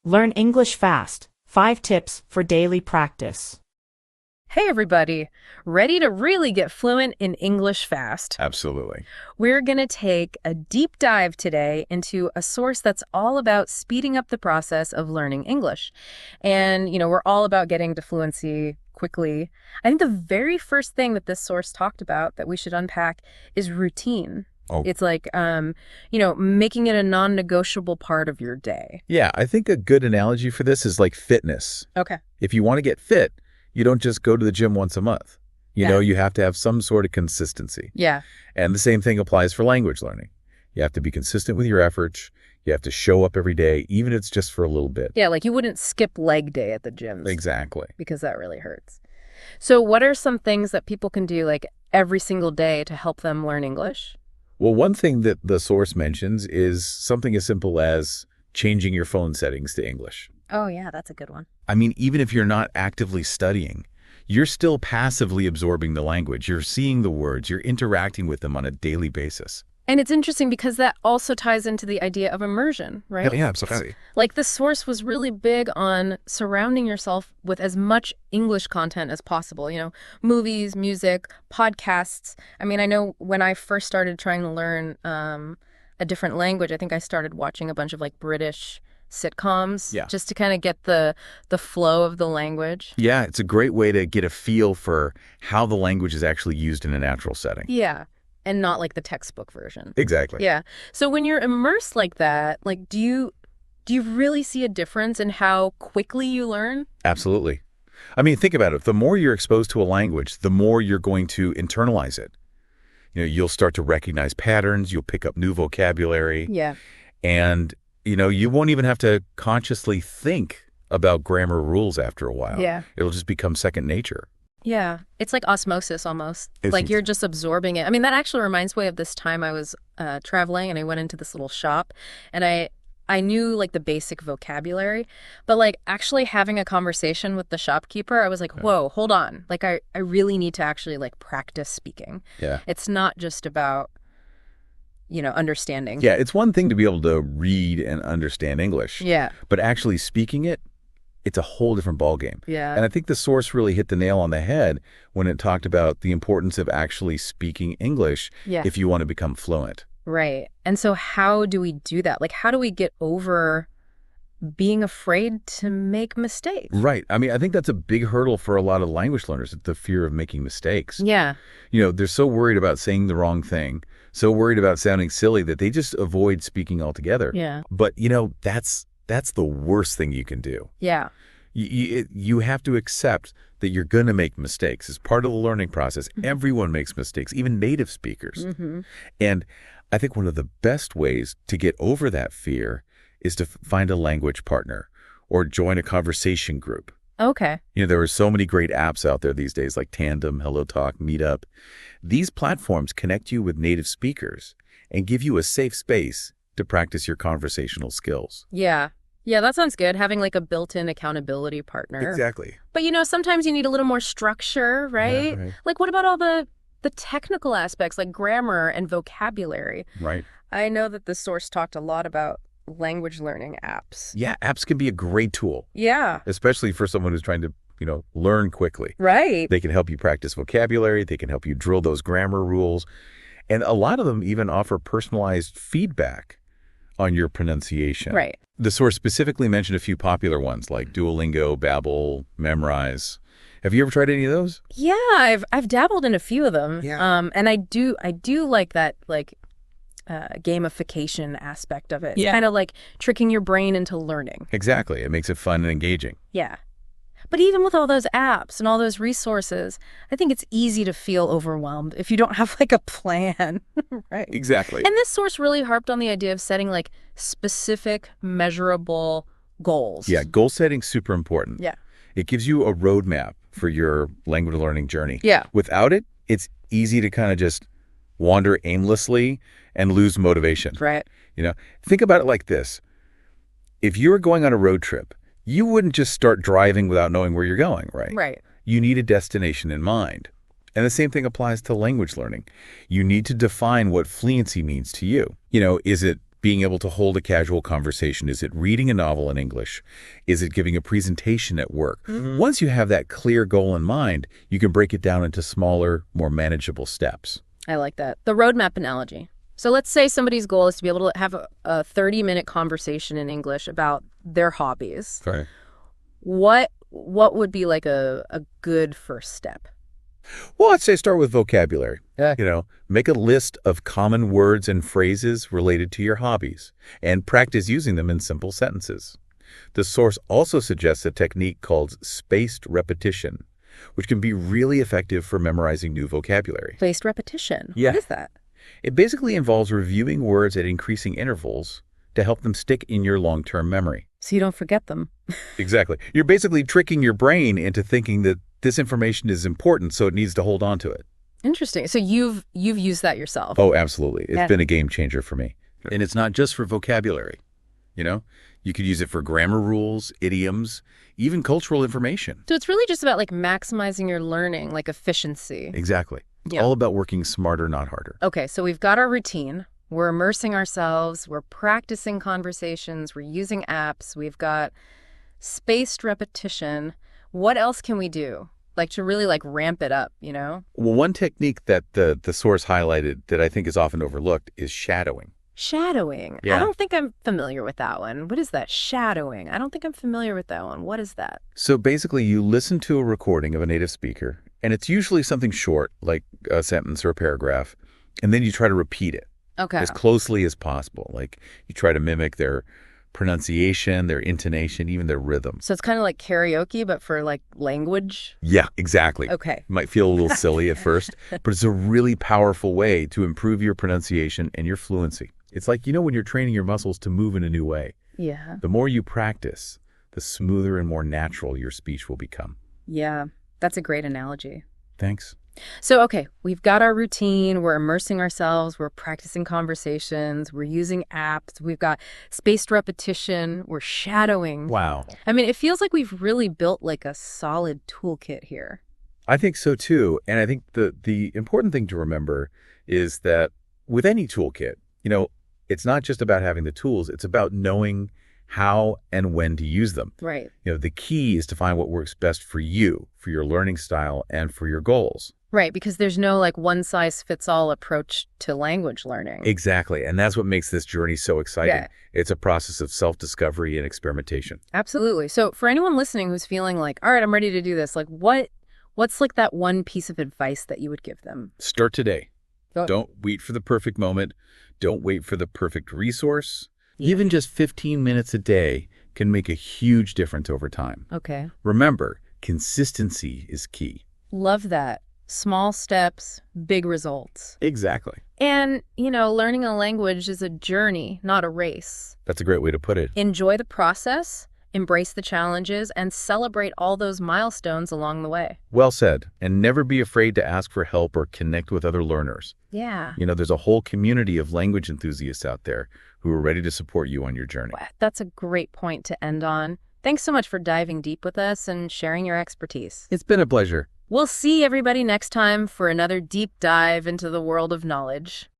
Learn English fast. 5 tips for daily practice. Hey everybody, ready to really get fluent in English fast? Absolutely. We're going to take a deep dive today into a source that's all about speeding up the process of learning English. And, we're all about getting to fluency quickly. I think the very first thing that this source talked about that we should unpack is routine. Oh. It's like, making it a non-negotiable part of your day. Yeah, I think a good analogy for this is like fitness. Okay. If you want to get fit, you don't just go to the gym once a month. You have to have some sort of consistency. Yeah. And the same thing applies for language learning. You have to be consistent with your efforts. You have to show up every day, even if it's just for a little bit. Yeah, like you wouldn't skip leg day at the gym. Exactly. Because that really hurts. So what are some things that people can do like every single day to help them learn English? Well, one thing that the source mentions is something as simple as changing your phone settings to English. Oh, yeah, that's a good one. I mean, even if you're not actively studying, you're still passively absorbing the language. You're seeing the words. You're interacting with them on a daily basis. And it's interesting because that also ties into the idea of immersion, right? Yeah, absolutely. Like the source was really big on surrounding yourself with as much English content as possible, movies, music, podcasts. I mean, I know when I first started trying to learn a different language, I think I started watching a bunch of like British sitcoms just to kind of get the flow of the language. Yeah, it's a great way to get a feel for how the language is actually used in a natural setting. Yeah. And not like the textbook version. Exactly. Yeah. So when you're immersed like that, like do you really see a difference in how quickly you learn? Absolutely. I mean, think about it. The more you're exposed to a language, the more you're going to internalize it. You'll start to recognize patterns. You'll pick up new vocabulary. Yeah. And, you won't even have to consciously think about grammar rules after a while. Yeah. It'll just become second nature. Yeah. It's like osmosis almost. Like you're just absorbing it. I mean, that actually reminds me of this time I was traveling and I went into this little shop and I knew like the basic vocabulary, but like actually having a conversation with the shopkeeper, I was like, whoa, hold on. Like I really need to actually like practice speaking. Yeah. It's not just about, understanding. Yeah. It's one thing to be able to read and understand English. Yeah. But actually speaking it, it's a whole different ballgame. Yeah. And I think the source really hit the nail on the head when it talked about the importance of actually speaking English if you want to become fluent. Right. And so how do we do that? Like, how do we get over being afraid to make mistakes? Right. I mean, I think that's a big hurdle for a lot of language learners, the fear of making mistakes. Yeah. They're so worried about saying the wrong thing, so worried about sounding silly that they just avoid speaking altogether. Yeah. But, that's the worst thing you can do. Yeah. You have to accept that you're going to make mistakes. It's part of the learning process. Everyone makes mistakes, even native speakers. And I think one of the best ways to get over that fear is to find a language partner or join a conversation group. Okay. There are so many great apps out there these days like Tandem, HelloTalk, Meetup. These platforms connect you with native speakers and give you a safe space to practice your conversational skills. Yeah. Yeah, that sounds good. Having like a built-in accountability partner. Exactly. But sometimes you need a little more structure, right? Yeah, right. Like what about all the technical aspects like grammar and vocabulary? Right. I know that the source talked a lot about language learning apps. Yeah, apps can be a great tool. Yeah. Especially for someone who's trying to, learn quickly. Right. They can help you practice vocabulary. They can help you drill those grammar rules. And a lot of them even offer personalized feedback on your pronunciation. Right. The source specifically mentioned a few popular ones like Duolingo, Babbel, Memrise. Have you ever tried any of those? Yeah, I've dabbled in a few of them. Yeah. And I do like that gamification aspect of it. Yeah. Kind of like tricking your brain into learning. Exactly. It makes it fun and engaging. Yeah. But even with all those apps and all those resources, I think it's easy to feel overwhelmed if you don't have like a plan. Right. Exactly. And this source really harped on the idea of setting like specific, measurable goals. Yeah, goal setting's super important. Yeah. It gives you a roadmap for your language learning journey. Yeah. Without it, it's easy to kind of just wander aimlessly and lose motivation. Right. Think about it like this. If you were going on a road trip, you wouldn't just start driving without knowing where you're going, right? Right. You need a destination in mind. And the same thing applies to language learning. You need to define what fluency means to you. Is it being able to hold a casual conversation? Is it reading a novel in English? Is it giving a presentation at work? Once you have that clear goal in mind, you can break it down into smaller, more manageable steps. I like that. The roadmap analogy. So let's say somebody's goal is to be able to have a 30-minute conversation in English about their hobbies. Right. What would be like a good first step? Well, I'd say start with vocabulary. Yeah. Make a list of common words and phrases related to your hobbies and practice using them in simple sentences. The source also suggests a technique called spaced repetition, which can be really effective for memorizing new vocabulary. Spaced repetition? Yeah. What is that? It basically involves reviewing words at increasing intervals to help them stick in your long-term memory. So you don't forget them. Exactly. You're basically tricking your brain into thinking that this information is important, so it needs to hold on to it. Interesting. So you've used that yourself. Oh, absolutely. It's Yeah. been a game changer for me. And it's not just for vocabulary. You could use it for grammar rules, idioms, even cultural information. So it's really just about like maximizing your learning, like efficiency. Exactly. It's Yeah. all about working smarter, not harder. Okay, so we've got our routine. We're immersing ourselves. We're practicing conversations. We're using apps. We've got spaced repetition. What else can we do? Like to really like ramp it up, Well, one technique that the source highlighted that I think is often overlooked is shadowing. Shadowing. Yeah. I don't think I'm familiar with that one. What is that? Shadowing. I don't think I'm familiar with that one. What is that? So basically, you listen to a recording of a native speaker, and it's usually something short, like a sentence or a paragraph, and then you try to repeat it Okay. as closely as possible. Like you try to mimic their pronunciation, their intonation, even their rhythm. So it's kind of like karaoke, but for like language. Yeah, exactly. Okay. It might feel a little silly at first, but it's a really powerful way to improve your pronunciation and your fluency. It's like, when you're training your muscles to move in a new way. Yeah. The more you practice, the smoother and more natural your speech will become. Yeah. That's a great analogy. Thanks. So, okay, we've got our routine. We're immersing ourselves. We're practicing conversations. We're using apps. We've got spaced repetition. We're shadowing. Wow. I mean, it feels like we've really built like a solid toolkit here. I think so too. And I think the important thing to remember is that with any toolkit, it's not just about having the tools. It's about knowing how and when to use them. Right. The key is to find what works best for you, for your learning style, and for your goals. Right, because there's no like one-size-fits-all approach to language learning. Exactly. And that's what makes this journey so exciting. Yeah. It's a process of self-discovery and experimentation. Absolutely. So for anyone listening who's feeling like, all right, I'm ready to do this, like what's like that one piece of advice that you would give them? Start today. Oh. Don't wait for the perfect moment. Don't wait for the perfect resource. Even just 15 minutes a day can make a huge difference over time. Okay. Remember, consistency is key. Love that. Small steps, big results. Exactly. And, learning a language is a journey, not a race. That's a great way to put it. Enjoy the process, embrace the challenges, and celebrate all those milestones along the way. Well said. And never be afraid to ask for help or connect with other learners. Yeah. There's a whole community of language enthusiasts out there who are ready to support you on your journey. That's a great point to end on. Thanks so much for diving deep with us and sharing your expertise. It's been a pleasure. We'll see everybody next time for another deep dive into the world of knowledge.